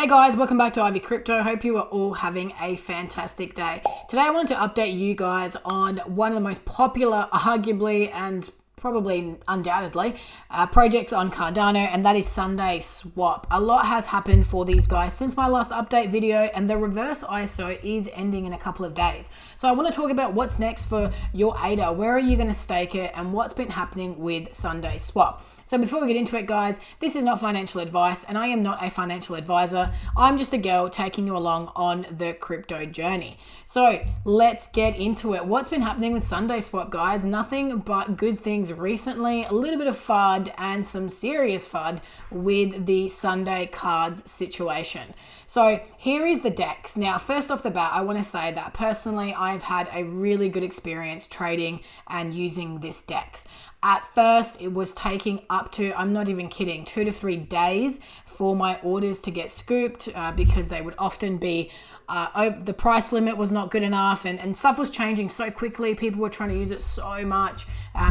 Hey guys, welcome back to Ivy Crypto. Hope you are all having a fantastic day. Today I wanted to update you guys on one of the most popular, arguably and probably undoubtedly, projects on Cardano, and that is Sundaeswap. A lot has happened for these guys since my last update video, and the reverse ISO is ending in a couple of days. So I want to talk about what's next for your ADA. Where are you going to stake it, and what's been happening with Sundaeswap? So before we get into it, guys, this is not financial advice, and I am not a financial advisor. I'm just a girl taking you along on the crypto journey. So let's get into it. What's been happening with Sundaeswap, guys? Nothing but good things recently. A little bit of FUD and some serious FUD with the SUNDAE cards situation. So here is the DEX. Now, first off the bat, I want to say that personally, I've had a really good experience trading and using this DEX. At first, it was taking up to, I'm not even kidding, 2 to 3 days for my orders to get scooped because they would often be, the price limit was not good enough, and stuff was changing so quickly. People were trying to use it so much.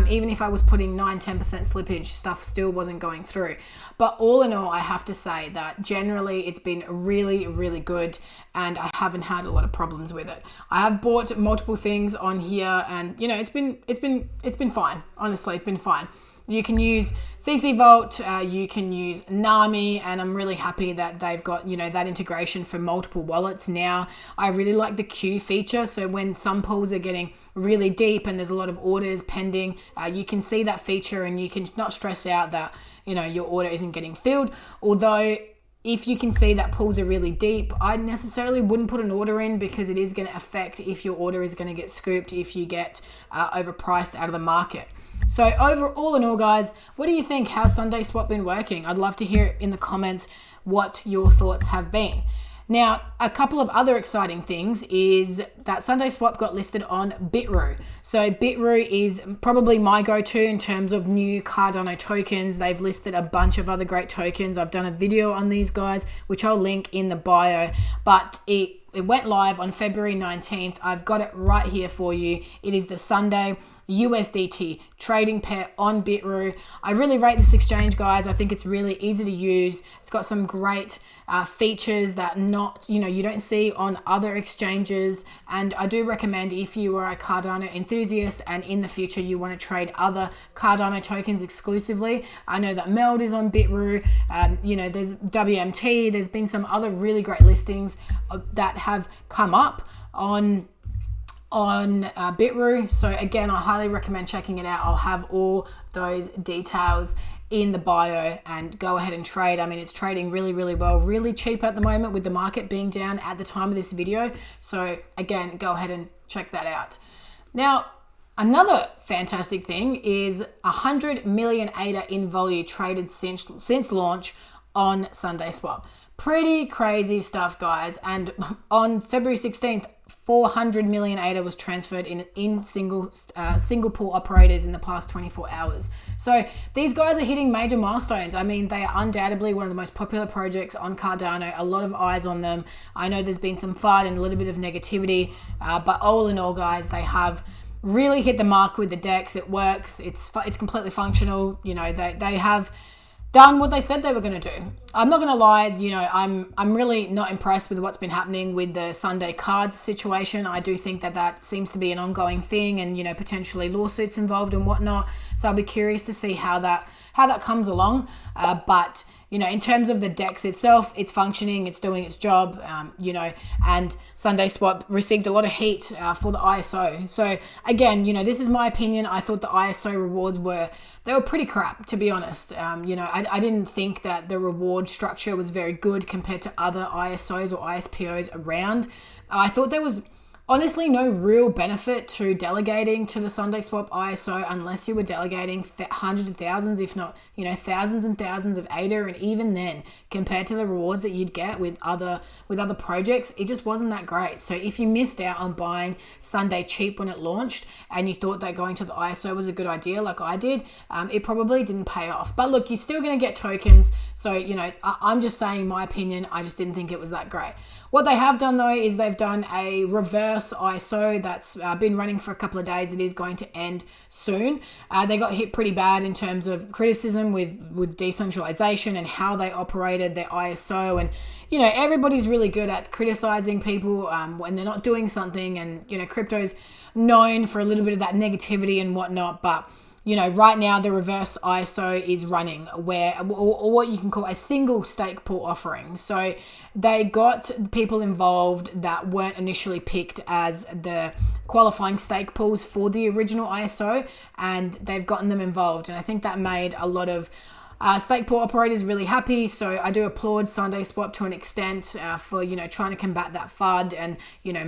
Even if I was putting 9-10% slippage, stuff still wasn't going through. But all in all, I have to say that generally it's been really, really good, and I haven't had a lot of problems with it. I have bought multiple things on here, and you know, it's been fine. Honestly, it's been fine. You can use CC Vault, you can use NAMI, and I'm really happy that they've got, you know, that integration for multiple wallets now. I really like the queue feature, so when some pools are getting really deep and there's a lot of orders pending, you can see that feature and you can not stress out that, you know, your order isn't getting filled. Although, if you can see that pools are really deep, I necessarily wouldn't put an order in because it is going to affect if your order is going to get scooped if you get overpriced out of the market. So all in all, guys, what do you think? How's Sundaeswap been working? I'd love to hear in the comments what your thoughts have been. Now, a couple of other exciting things is that Sundaeswap got listed on Bitroo. So Bitroo is probably my go-to in terms of new Cardano tokens. They've listed a bunch of other great tokens. I've done a video on these guys, which I'll link in the bio, but it went live on February 19th. I've got it right here for you. It is the SUNDAE USDT trading pair on Bitroo. I really rate this exchange, guys. I think it's really easy to use. It's got some great features that you don't see on other exchanges, and I do recommend if you are a Cardano enthusiast and in the future you want to trade other Cardano tokens exclusively. I know that Meld is on Bitroo, you know, there's WMT, there's been some other really great listings that have come up on Bitroo. So again, I highly recommend checking it out. I'll have all those details in the bio, and go ahead and trade. I mean, it's trading really, really well, really cheap at the moment with the market being down at the time of this video. So again, go ahead and check that out. Now, another fantastic thing is 100 million ADA in volume traded since launch on Sundaeswap. Pretty crazy stuff, guys. And on February 16th, 400 million ADA was transferred in single pool operators in the past 24 hours. So these guys are hitting major milestones. I mean, they are undoubtedly one of the most popular projects on Cardano. A lot of eyes on them. I know there's been some FUD and a little bit of negativity, but all in all, guys, they have really hit the mark with the DEX. It works. It's completely functional. You know, they have done what they said they were going to do. I'm not going to lie, you know, I'm really not impressed with what's been happening with the SUNDAE cards situation. I do think that seems to be an ongoing thing, and, you know, potentially lawsuits involved and whatnot. So I'll be curious to see how that comes along. But, you know, in terms of the DEX itself, it's functioning, it's doing its job, you know, and Sundaeswap received a lot of heat for the ISO. So again, you know, this is my opinion. I thought the ISO rewards were pretty crap, to be honest. You know, I didn't think that the reward structure was very good compared to other ISOs or ISPOs around. I thought there was honestly no real benefit to delegating to the Sundaeswap ISO unless you were delegating hundreds of thousands, if not, you know, thousands and thousands of ADA, and even then, compared to the rewards that you'd get with other projects, it just wasn't that great. So if you missed out on buying SUNDAE cheap when it launched and you thought that going to the ISO was a good idea, like I did, it probably didn't pay off. But look, you're still going to get tokens. So, you know, I'm just saying my opinion. I just didn't think it was that great. What they have done though is they've done a reverse reverse ISO that's been running for a couple of days. It is going to end soon. They got hit pretty bad in terms of criticism with decentralization and how they operated their ISO. And, everybody's really good at criticizing people when they're not doing something. And, crypto's known for a little bit of that negativity and whatnot. But right now the reverse ISO is running or what you can call a single stake pool offering. So they got people involved that weren't initially picked as the qualifying stake pools for the original ISO, and they've gotten them involved. And I think that made a lot of stake pool operators really happy. So I do applaud Sundaeswap to an extent for trying to combat that FUD and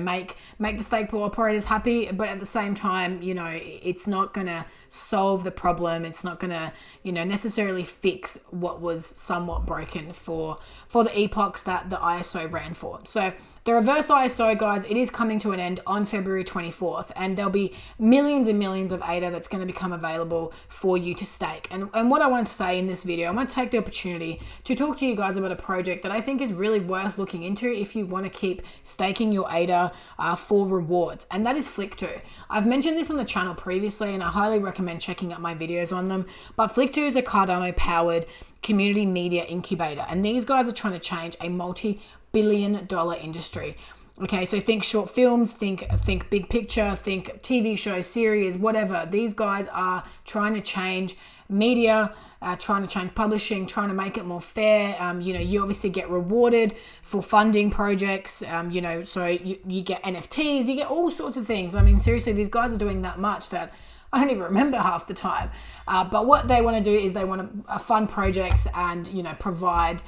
make the stake pool operators happy. But at the same time, it's not gonna solve the problem. It's not gonna necessarily fix what was somewhat broken for the epochs that the ISO ran for. So the reverse ISO, guys, it is coming to an end on February 24th, and there'll be millions and millions of ADA that's going to become available for you to stake. And what I want to say in this video, I want to take the opportunity to talk to you guys about a project that I think is really worth looking into if you want to keep staking your ADA for rewards, and that is Flick2. I've mentioned this on the channel previously, and I highly recommend checking out my videos on them, but Flick2 is a Cardano-powered community media incubator, and these guys are trying to change a multi-billion-dollar industry. Okay, so think short films, think big picture, think TV shows, series, whatever. These guys are trying to change media, trying to change publishing, trying to make it more fair. You obviously get rewarded for funding projects, so you get NFTs, you get all sorts of things. I mean, seriously, these guys are doing that much that I don't even remember half the time. But what they want to do is they want to fund projects and, provide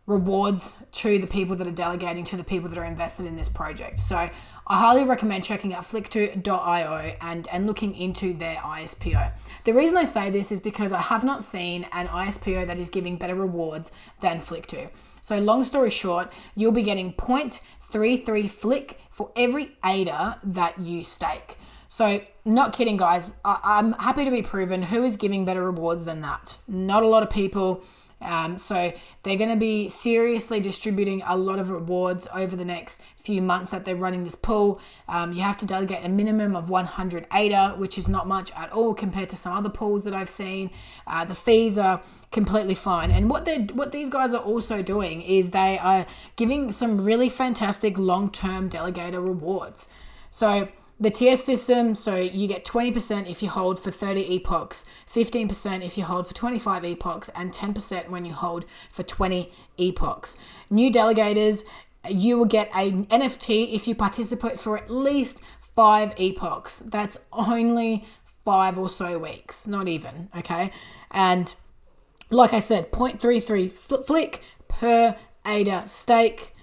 rewards to the people that are delegating, to the people that are invested in this project. So I highly recommend checking out flick2.io and looking into their ISPO. The reason I say this is because I have not seen an ISPO that is giving better rewards than Flick2. So long story short, you'll be getting 0.33 Flick for every ADA that you stake. So not kidding, guys. I'm happy to be proven who is giving better rewards than that. Not a lot of people. So they're going to be seriously distributing a lot of rewards over the next few months that they're running this pool. You have to delegate a minimum of 100 ADA, which is not much at all compared to some other pools that I've seen. The fees are completely fine. And what these guys are also doing is they are giving some really fantastic long-term delegator rewards. So the tier system, so you get 20% if you hold for 30 epochs, 15% if you hold for 25 epochs, and 10% when you hold for 20 epochs. New delegators, you will get an NFT if you participate for at least 5 epochs. That's only 5 or so weeks, not even, okay? And like I said, 0.33 Flick per ADA stake.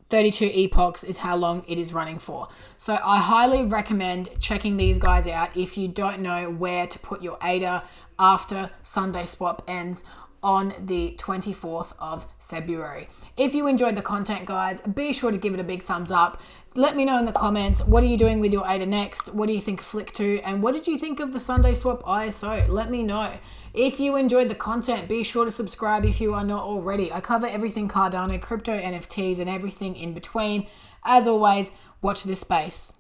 32 epochs is how long it is running for. So I highly recommend checking these guys out if you don't know where to put your ADA after Sundaeswap ends on the 24th of February. If you enjoyed the content, guys, be sure to give it a big thumbs up. Let me know in the comments, what are you doing with your ADA next? What do you think of Flick2? And what did you think of the Sundaeswap ISO? Let me know. If you enjoyed the content, be sure to subscribe if you are not already. I cover everything Cardano, crypto, NFTs, and everything in between. As always, watch this space.